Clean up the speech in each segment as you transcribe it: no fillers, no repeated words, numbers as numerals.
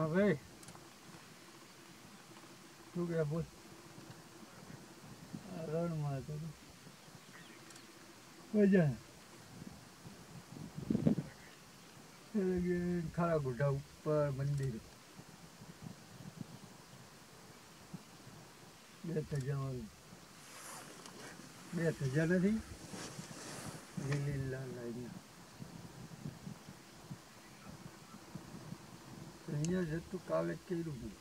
हाँ भाई तू क्या बोल रण में तो मजा खारा गुड्डा ऊपर मंदिर બે થજાવાળું બે થજા નથી લીલી લાલ અહીંયા અહીંયા જતું કાલે કર્યું હતું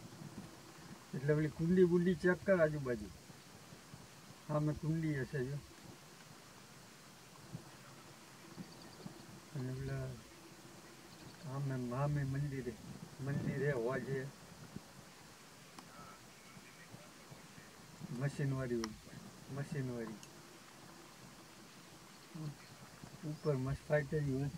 એટલે પેલી કુંડી બુંડી ચેક કર આજુબાજુ હા મેં કુંડી હશે જો અને પેલા હા મેં મંદિરે હોવા જોઈએ મશીનવાળી ઉપર મસ્ત ફાઈટરી હોય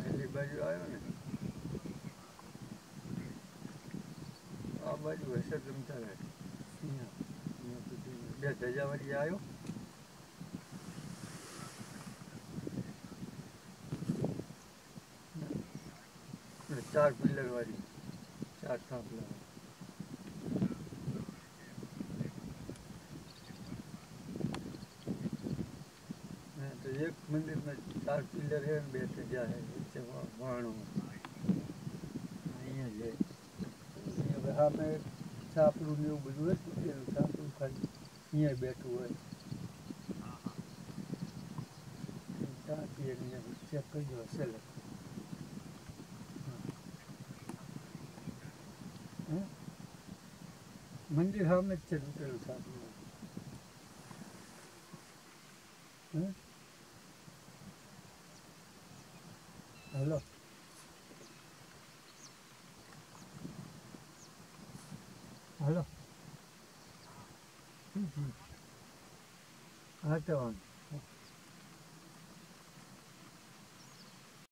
એલી બાજુ આવ્યો ને આ બાજુ હશે રમતા રહે બે ધજાવાળી આવ્યો ચાર પિલ્લર વાળી ચાર થાંભલા તો એક મંદિરમાં ચાર પિલ્લર છે ને બે ધજા છે વચ્ચે વાણું અહીંયા છે અહીંયા સામે છાપરું ને એવું બધું હોય તૂટેલું છાપરું ખાલી અહીંયા બેઠું હોય ત્યાંથી અહીંયા ચેક કરજો હશે મંદિર સામે જ છે તૂટેલું છાપરું હેલો હેલો હા તો વાંધો